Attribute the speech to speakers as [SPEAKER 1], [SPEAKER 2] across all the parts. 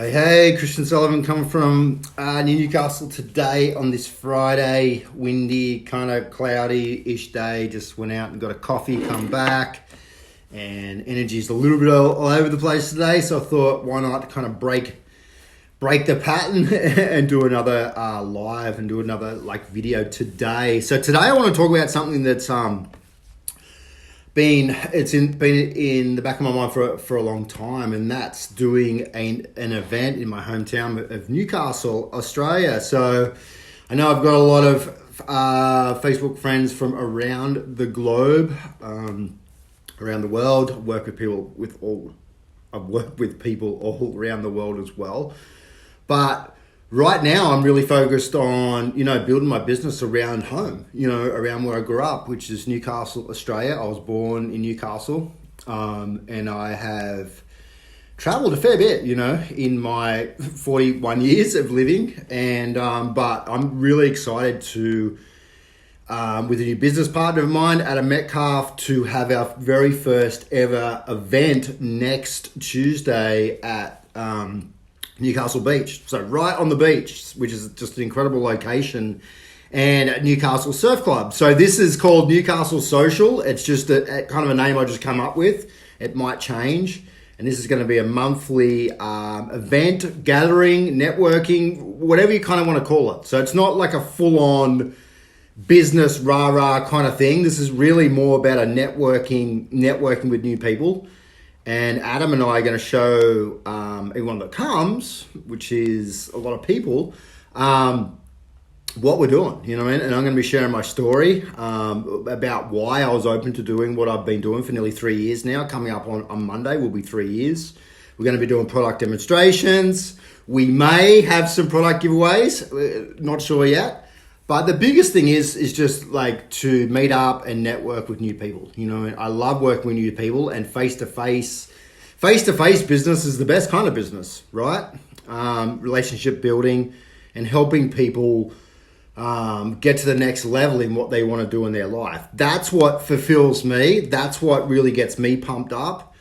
[SPEAKER 1] Hey, Christian Sullivan coming from Newcastle today on this Friday, windy, kind of cloudy-ish day. Just went out and got a coffee, come back, and energy's a little bit all over the place today. So I thought, why not kind of break the pattern and do another live and do another video today. So today I want to talk about something that's been in the back of my mind for a long time, and that's doing an event in my hometown of Newcastle, Australia. So I know I've got a lot of Facebook friends from around the globe, around the world. I've worked with people all around the world as well. But right now, I'm really focused on, building my business around home, around where I grew up, which is Newcastle, Australia. I was born in Newcastle, and I have traveled a fair bit, in my 41 years of living. And but I'm really excited to, with a new business partner of mine, Adam Metcalf, to have our very first ever event next Tuesday at Newcastle Beach. So right on the beach, which is just an incredible location, and at Newcastle Surf Club. So this is called Newcastle Social. It's just a kind of a name I just come up with. It might change. And this is going to be a monthly event, gathering, networking, whatever you kind of want to call it. So it's not like a full-on business rah-rah kind of thing. This is really more about a networking with new people. And Adam and I are going to show everyone that comes, which is a lot of people, what we're doing, And I'm going to be sharing my story about why I was open to doing what I've been doing for nearly 3 years now. Coming up on Monday will be 3 years. We're going to be doing product demonstrations. We may have some product giveaways, not sure yet. But the biggest thing is just to meet up and network with new people. I love working with new people, and face-to-face business is the best kind of business, right? Relationship building and helping people get to the next level in what they want to do in their life. That's what fulfills me. That's what really gets me pumped up.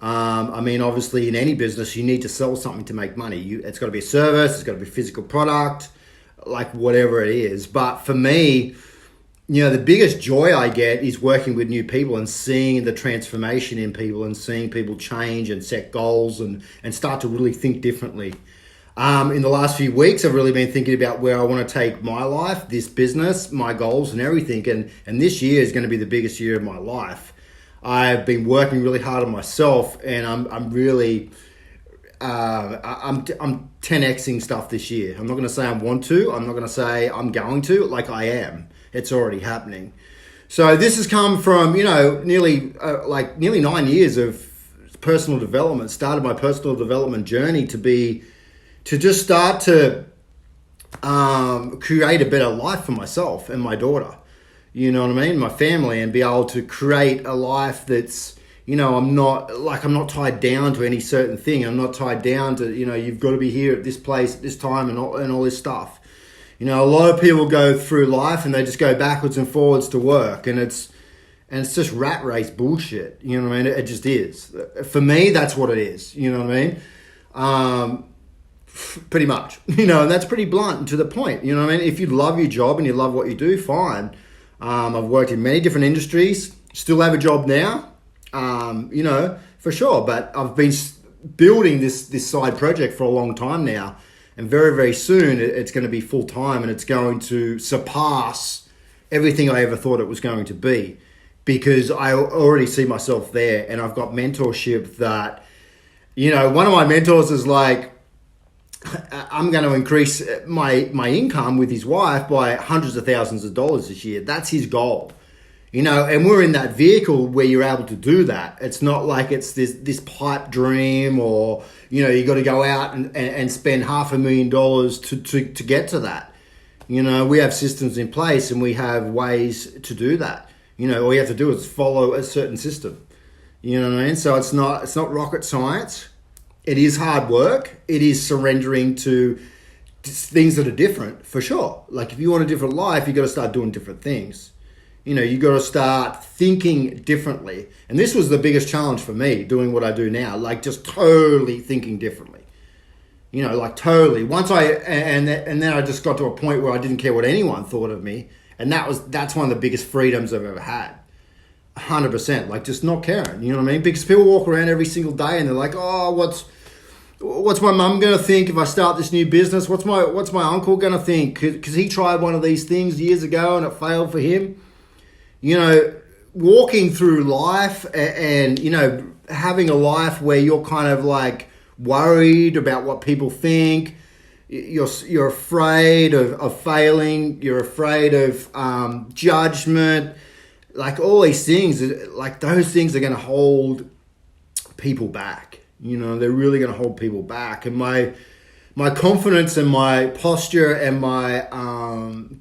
[SPEAKER 1] Obviously in any business, you need to sell something to make money. It's got to be a service. It's got to be a physical product, whatever it is. But for me, the biggest joy I get is working with new people and seeing the transformation in people and seeing people change and set goals and start to really think differently. In the last few weeks, I've really been thinking about where I want to take my life, this business, my goals and everything. And this year is going to be the biggest year of my life. I've been working really hard on myself, and I'm really... I'm 10xing stuff this year. I'm not going to say I want to. I'm not going to say I'm going to. I am. It's already happening. So this has come from nearly 9 years of personal development. Started my personal development journey to just start to create a better life for myself and my daughter. You know what I mean? My family, and be able to create a life that's I'm not tied down to any certain thing. I'm not tied down to, you've got to be here at this place at this time and all this stuff. A lot of people go through life and they just go backwards and forwards to work, and it's just rat race bullshit. You know what I mean? It just is. For me, that's what it is. You know what I mean? Pretty much. And that's pretty blunt and to the point. You know what I mean? If you love your job and you love what you do, fine. I've worked in many different industries. Still have a job now. For sure. But I've been building this side project for a long time now. And very, very soon it's going to be full time, and it's going to surpass everything I ever thought it was going to be, because I already see myself there. And I've got mentorship that, one of my mentors is I'm going to increase my income with his wife by hundreds of thousands of dollars this year. That's his goal. And we're in that vehicle where you're able to do that. It's not like it's this pipe dream, or, you got to go out and spend $500,000 to get to that. We have systems in place, and we have ways to do that. All you have to do is follow a certain system. You know what I mean? So it's not rocket science. It is hard work. It is surrendering to things that are different, for sure. If you want a different life, you got to start doing different things. You got to start thinking differently. And this was the biggest challenge for me, doing what I do now, just totally thinking differently. You know, like totally. Once and then I just got to a point where I didn't care what anyone thought of me, and that's one of the biggest freedoms I've ever had. 100%, like just not caring. You know what I mean? Because people walk around every single day and they're like, oh, what's my mum gonna think if I start this new business? What's my uncle gonna think? Because he tried one of these things years ago and it failed for him. You know, walking through life and you know, having a life where you're kind of like worried about what people think, you're afraid of failing, you're afraid of judgment, like all these things, like those things are going to hold people back. You know, they're really going to hold people back. And my confidence and my posture and my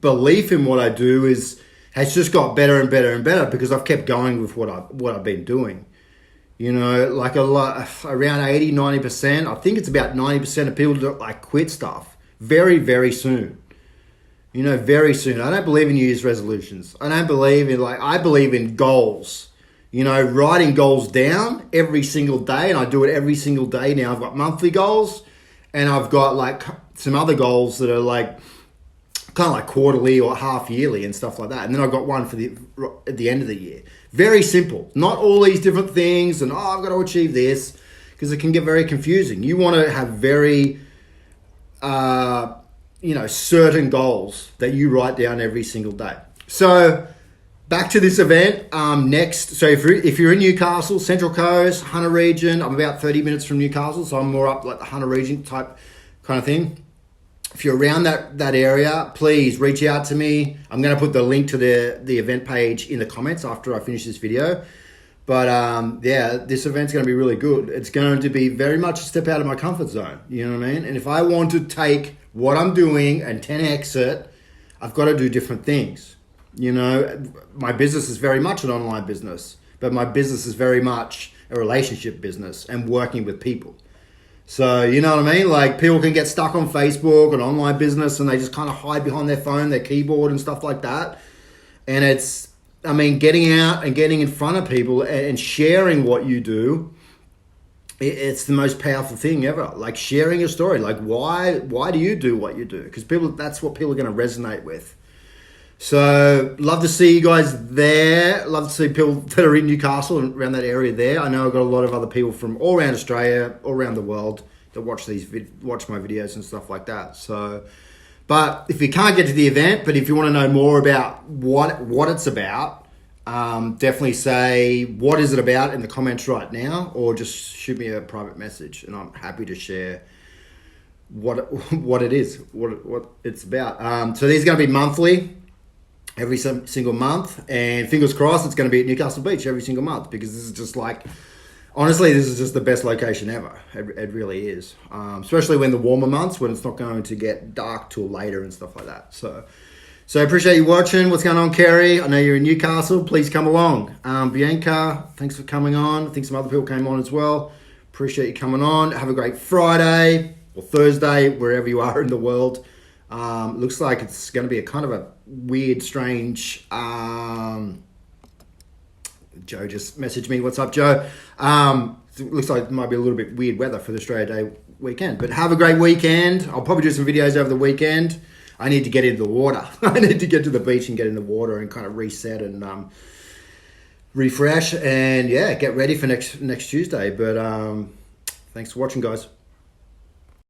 [SPEAKER 1] belief in what I do has just got better and better and better because I've kept going with what I've been doing. You know, like around 80, 90%. I think it's about 90% of people that like quit stuff very, very soon. You know, very soon. I don't believe in New Year's resolutions. I believe in goals. You know, writing goals down every single day, and I do it every single day now. I've got monthly goals, and I've got like some other goals that are like kind of like quarterly or half yearly and stuff like that. And then I've got one at the end of the year. Very simple. Not all these different things and, I've got to achieve this, because it can get very confusing. You want to have very, certain goals that you write down every single day. So back to this event next. So if you're in Newcastle, Central Coast, Hunter region, I'm about 30 minutes from Newcastle, so I'm more up like the Hunter region type kind of thing. If you're around that area, please reach out to me. I'm going to put the link to the event page in the comments after I finish this video. But this event's going to be really good. It's going to be very much a step out of my comfort zone. You know what I mean? And if I want to take what I'm doing and 10x it, I've got to do different things. You know, my business is very much an online business, but my business is very much a relationship business and working with people. So, you know what I mean? Like, people can get stuck on Facebook and online business and they just kind of hide behind their phone, their keyboard and stuff like that. And getting out and getting in front of people and sharing what you do, it's the most powerful thing ever. Like, sharing your story. Like, why do you do what you do? Because that's what people are going to resonate with. So, love to see you guys there. Love to see people that are in Newcastle and around that area there. I know I've got a lot of other people from all around Australia, all around the world that watch my videos and stuff like that. So, but if you can't get to the event, but if you want to know more about what it's about, definitely say what is it about in the comments right now, or just shoot me a private message, and I'm happy to share what it is, what it's about. So these are going to be monthly. Every single month, and fingers crossed it's going to be at Newcastle Beach every single month, because this is just like, honestly, this is just the best location ever. It really is, especially when the warmer months, when it's not going to get dark till later and stuff like that. So I appreciate you watching. What's going on, Kerry? I know you're in Newcastle. Please come along. Bianca, thanks for coming on. I think some other people came on as well. Appreciate you coming on. Have a great Friday or Thursday, wherever you are in the world. Looks like it's going to be a kind of a weird, strange, Joe just messaged me. What's up, Joe? Looks like it might be a little bit weird weather for the Australia Day weekend, but have a great weekend. I'll probably do some videos over the weekend. I need to get into the water. I need to get to the beach and get in the water and kind of reset and refresh and get ready for next Tuesday. But thanks for watching, guys.